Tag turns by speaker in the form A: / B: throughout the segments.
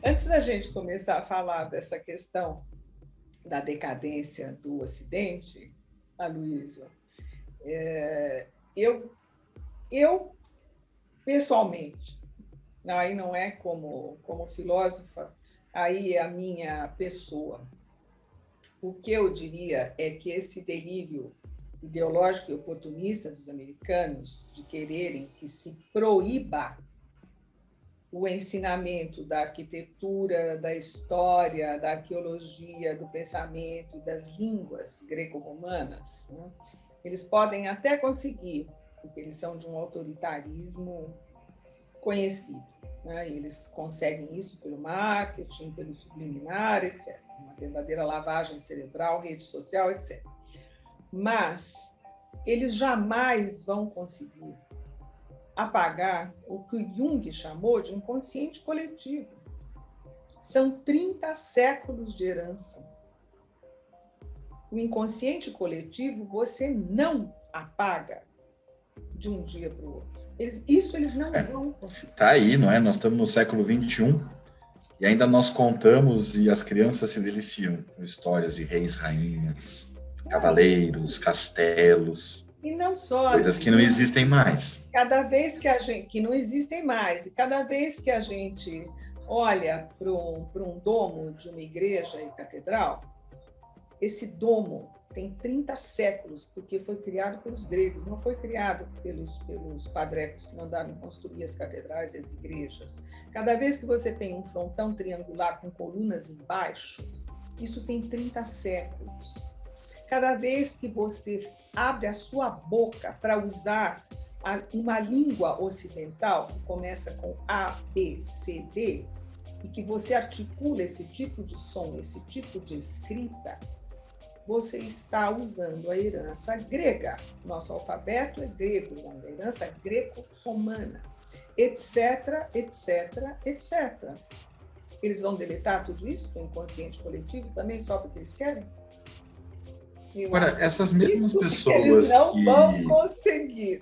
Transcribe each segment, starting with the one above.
A: Antes da gente começar a falar dessa questão da decadência do Ocidente, Aloysio, eu pessoalmente, aí não é como filósofa, aí é a minha pessoa. O que eu diria é que esse delírio ideológico e oportunista dos americanos de quererem que se proíba o ensinamento da arquitetura, da história, da arqueologia, do pensamento, das línguas greco-romanas, né? Eles podem até conseguir, porque eles são de um autoritarismo conhecido, né? Eles conseguem isso pelo marketing, pelo subliminar, etc. Uma verdadeira lavagem cerebral, rede social, etc. Mas eles jamais vão conseguir apagar o que Jung chamou de inconsciente coletivo. São 30 séculos de herança. O inconsciente coletivo você não apaga de um dia para o outro. Eles não vão conseguir.
B: Tá aí, não é? Nós estamos no século XXI e ainda nós contamos e as crianças se deliciam com histórias de reis, rainhas, cavaleiros, castelos.
A: E não só
B: coisas que não existem mais.
A: Cada vez que não existem mais, e cada vez que a gente olha para um domo de uma igreja e catedral, esse domo tem 30 séculos, porque foi criado pelos gregos, não foi criado pelos padrecos que mandaram construir as catedrais e as igrejas. Cada vez que você tem um frontão triangular com colunas embaixo, isso tem 30 séculos. Cada vez que você abre a sua boca para usar uma língua ocidental, que começa com A, B, C, D, e que você articula esse tipo de som, esse tipo de escrita, você está usando a herança grega. Nosso alfabeto é grego, a herança greco-romana, etc, etc, etc. Eles vão deletar tudo isso do inconsciente coletivo também, só porque eles querem?
B: Agora, essas mesmas pessoas
A: eles não vão conseguir.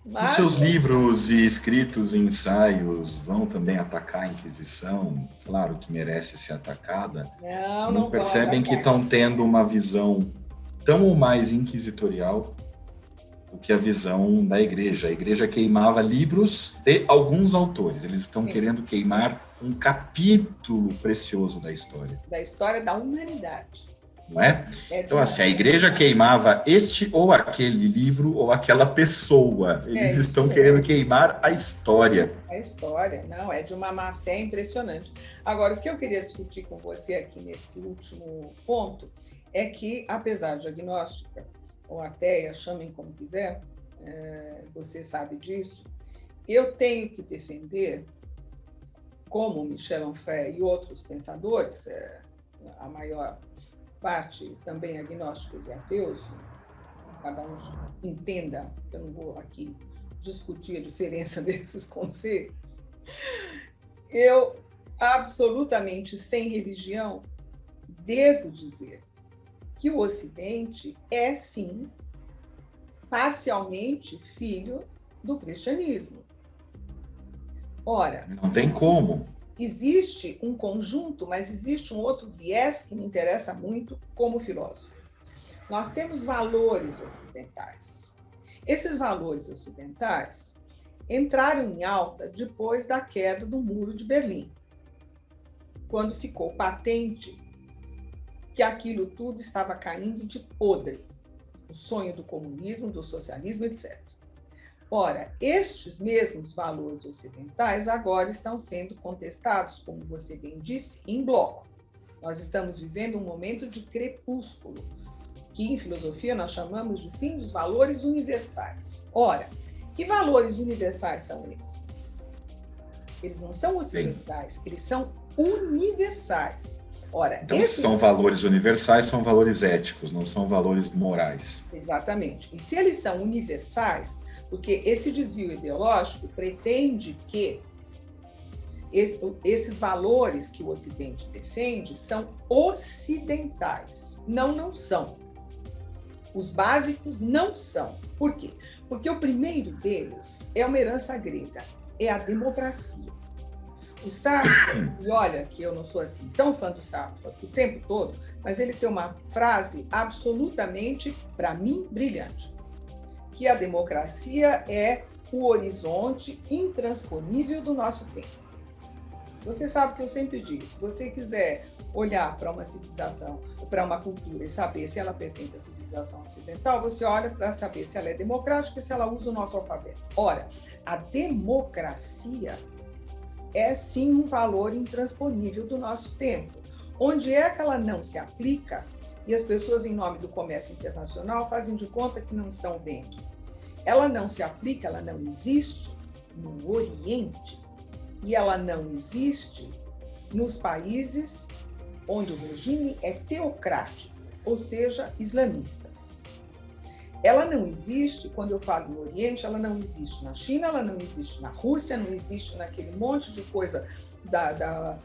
B: Os seus livros e escritos e ensaios vão também atacar a Inquisição? Claro que merece ser atacada. Não percebem que estão tendo uma visão tão ou mais inquisitorial do que a visão da igreja. A igreja queimava livros de alguns autores. Eles estão querendo queimar um capítulo precioso da história.
A: Da história da humanidade.
B: Não é? Então, assim, a igreja queimava este ou aquele livro ou aquela pessoa. Eles estão querendo queimar a história.
A: A história, não, é de uma má-fé impressionante. Agora, o que eu queria discutir com você aqui nesse último ponto é que, apesar de agnóstica ou ateia, chamem como quiser, você sabe disso, eu tenho que defender, como Michel Onfray e outros pensadores, a maior parte também agnósticos e ateus, cada um entenda, eu não vou aqui discutir a diferença desses conceitos. Eu, absolutamente sem religião, devo dizer que o Ocidente é, sim, parcialmente filho do cristianismo. Ora,
B: não tem como.
A: Existe um conjunto, mas existe um outro viés que me interessa muito como filósofo. Nós temos valores ocidentais. Esses valores ocidentais entraram em alta depois da queda do Muro de Berlim, quando ficou patente que aquilo tudo estava caindo de podre, o sonho do comunismo, do socialismo, etc. Ora, estes mesmos valores ocidentais agora estão sendo contestados, como você bem disse, em bloco. Nós estamos vivendo um momento de crepúsculo, que em filosofia nós chamamos de fim dos valores universais. Ora, que valores universais são esses? Eles não são ocidentais, eles são universais. Ora,
B: então, se são valores universais, são valores éticos, não são valores morais.
A: Exatamente. E se eles são universais, porque esse desvio ideológico pretende que esses valores que o Ocidente defende são ocidentais. Não são. Os básicos não são. Por quê? Porque o primeiro deles é uma herança grega, é a democracia. O Sartre, e olha que eu não sou assim tão fã do Sartre o tempo todo, mas ele tem uma frase absolutamente, para mim, brilhante, que a democracia é o horizonte intransponível do nosso tempo. Você sabe que eu sempre digo, se você quiser olhar para uma civilização, para uma cultura e saber se ela pertence à civilização ocidental, você olha para saber se ela é democrática e se ela usa o nosso alfabeto. Ora, a democracia é sim um valor intransponível do nosso tempo. Onde é que ela não se aplica e as pessoas, em nome do comércio internacional, fazem de conta que não estão vendo? Ela não se aplica, ela não existe no Oriente e ela não existe nos países onde o regime é teocrático, ou seja, islamistas. Ela não existe, quando eu falo no Oriente, ela não existe na China, ela não existe na Rússia, não existe naquele monte de coisa da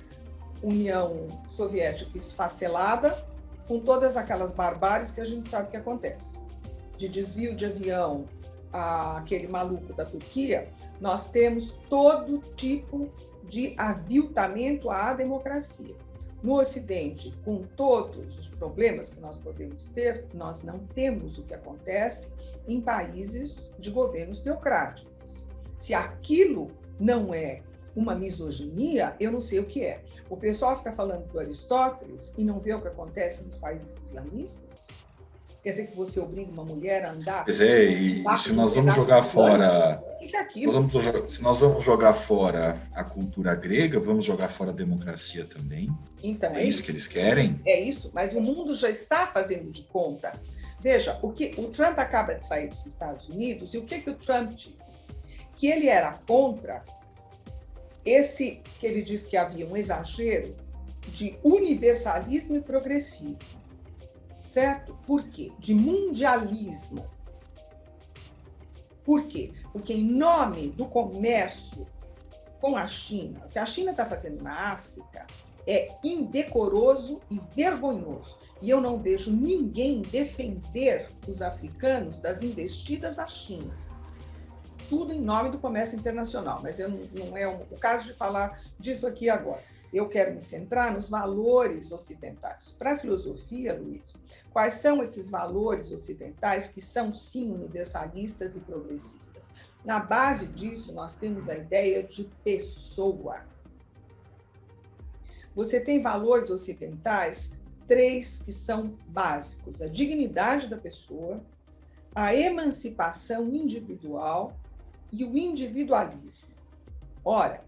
A: União Soviética esfacelada, com todas aquelas barbáries que a gente sabe que acontece. De desvio de avião, aquele maluco da Turquia, nós temos todo tipo de aviltamento à democracia. No Ocidente, com todos os problemas que nós podemos ter, nós não temos o que acontece em países de governos teocráticos. Se aquilo não é uma misoginia, eu não sei o que é. O pessoal fica falando do Aristóteles e não vê o que acontece nos países islamistas? Quer dizer que você obriga uma mulher a andar...
B: Pois é, e se nós vamos jogar fora...
A: O que é aquilo?
B: Se nós vamos jogar fora a cultura grega, vamos jogar fora a democracia também?
A: Então,
B: é isso que eles querem?
A: É isso, mas o mundo já está fazendo de conta. Veja, o Trump acaba de sair dos Estados Unidos, e o que o Trump disse? Que ele era contra que ele disse que havia um exagero de universalismo e progressismo. Certo? Por quê? De mundialismo. Por quê? Porque em nome do comércio com a China, o que a China está fazendo na África é indecoroso e vergonhoso. E eu não vejo ninguém defender os africanos das investidas da China. Tudo em nome do comércio internacional, mas não é o caso de falar disso aqui agora. Eu quero me centrar nos valores ocidentais. Para a filosofia, Luiz, quais são esses valores ocidentais que são, sim, universalistas e progressistas? Na base disso, nós temos a ideia de pessoa. Você tem valores ocidentais, 3 que são básicos: a dignidade da pessoa, a emancipação individual e o individualismo. Ora,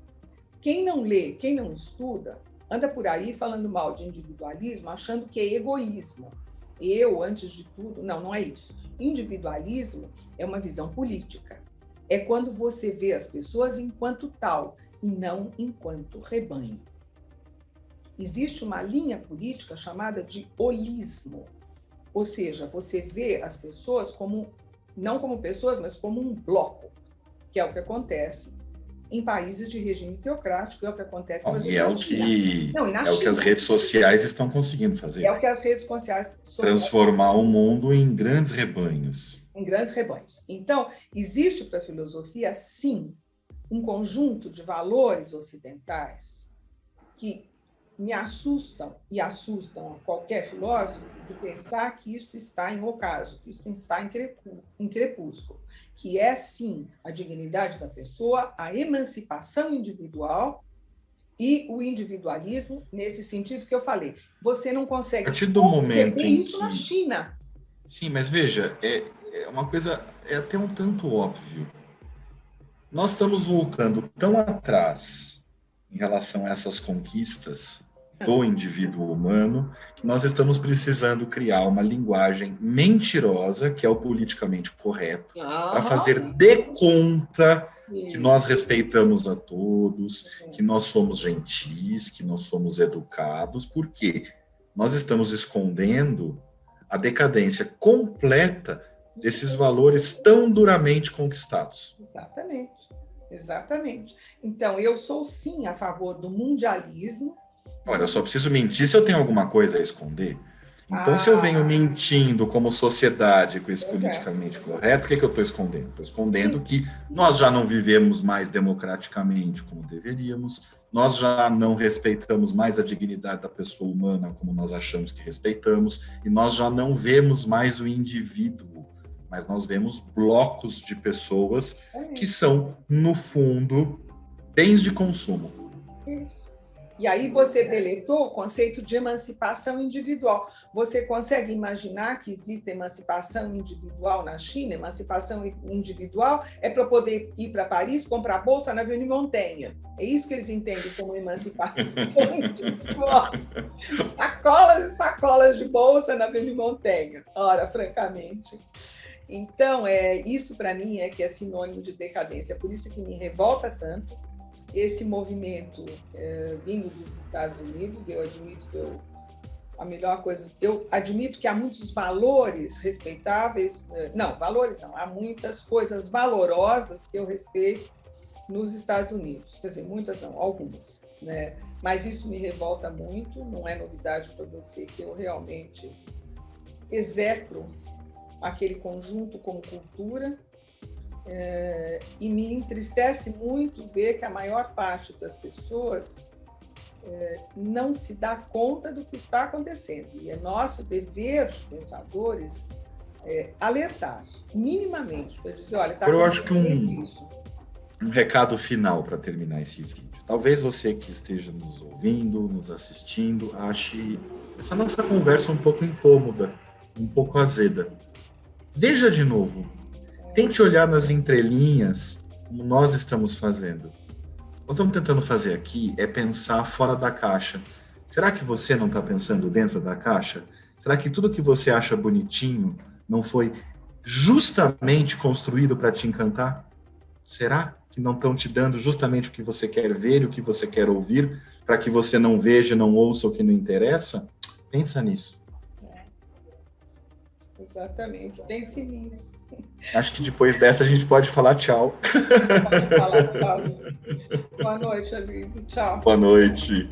A: quem não lê, quem não estuda, anda por aí falando mal de individualismo, achando que é egoísmo. Eu, antes de tudo, não é isso. Individualismo é uma visão política. É quando você vê as pessoas enquanto tal e não enquanto rebanho. Existe uma linha política chamada de holismo, ou seja, você vê as pessoas não como pessoas, mas como um bloco, que é o que acontece em países de regime teocrático, é o que acontece...
B: E é o que as redes sociais estão conseguindo fazer.
A: É o que as redes sociais...
B: Transformar o mundo em grandes rebanhos.
A: Em grandes rebanhos. Então, existe para a filosofia, sim, um conjunto de valores ocidentais que me assustam e assustam a qualquer filósofo de pensar que isso está em ocaso, que isso está em crepúsculo, que é, sim, a dignidade da pessoa, a emancipação individual e o individualismo, nesse sentido que eu falei. Você não consegue...
B: A partir do momento em
A: isso na China.
B: Sim, mas veja, é uma coisa, é até um tanto óbvio. Nós estamos voltando tão atrás em relação a essas conquistas do indivíduo humano, que nós estamos precisando criar uma linguagem mentirosa, que é o politicamente correto, para fazer de conta que nós respeitamos a todos, que nós somos gentis, que nós somos educados, porque nós estamos escondendo a decadência completa desses valores tão duramente conquistados.
A: Exatamente. Então, eu sou, sim, a favor do mundialismo.
B: Olha, eu só preciso mentir se eu tenho alguma coisa a esconder. Então, se eu venho mentindo como sociedade com esse politicamente correto, o que eu estou escondendo? Estou escondendo que nós já não vivemos mais democraticamente como deveríamos, nós já não respeitamos mais a dignidade da pessoa humana como nós achamos que respeitamos, e nós já não vemos mais o indivíduo, mas nós vemos blocos de pessoas que são, no fundo, bens de consumo.
A: Isso. E aí você deletou o conceito de emancipação individual. Você consegue imaginar que existe emancipação individual na China? Emancipação individual é para poder ir para Paris, comprar bolsa na Avenue Montaigne. É isso que eles entendem como emancipação individual. Sacolas e sacolas de bolsa na Avenue Montaigne. Ora, francamente. Então, isso para mim é que é sinônimo de decadência. Por isso que me revolta tanto esse movimento vindo dos Estados Unidos. Eu admito que a melhor coisa, eu admito que há muitos valores respeitáveis, valores não, há muitas coisas valorosas que eu respeito nos Estados Unidos, quer dizer, muitas não, algumas, né? Mas isso me revolta muito, não é novidade para você que eu realmente execro aquele conjunto como cultura. E me entristece muito ver que a maior parte das pessoas não se dá conta do que está acontecendo. E é nosso dever, pensadores, alertar, minimamente, para dizer, olha, está acontecendo. Eu acho que
B: um recado final para terminar esse vídeo. Talvez você que esteja nos ouvindo, nos assistindo, ache essa nossa conversa um pouco incômoda, um pouco azeda. Veja de novo. Tente olhar nas entrelinhas como nós estamos fazendo. Nós estamos tentando fazer aqui é pensar fora da caixa. Será que você não está pensando dentro da caixa? Será que tudo que você acha bonitinho não foi justamente construído para te encantar? Será que não estão te dando justamente o que você quer ver e o que você quer ouvir para que você não veja, não ouça o que não interessa? Pensa nisso.
A: Exatamente, pense nisso.
B: Acho que depois dessa a gente pode falar tchau.
A: Pode falar tchau. Boa noite, Aloysio. Tchau.
B: Boa noite.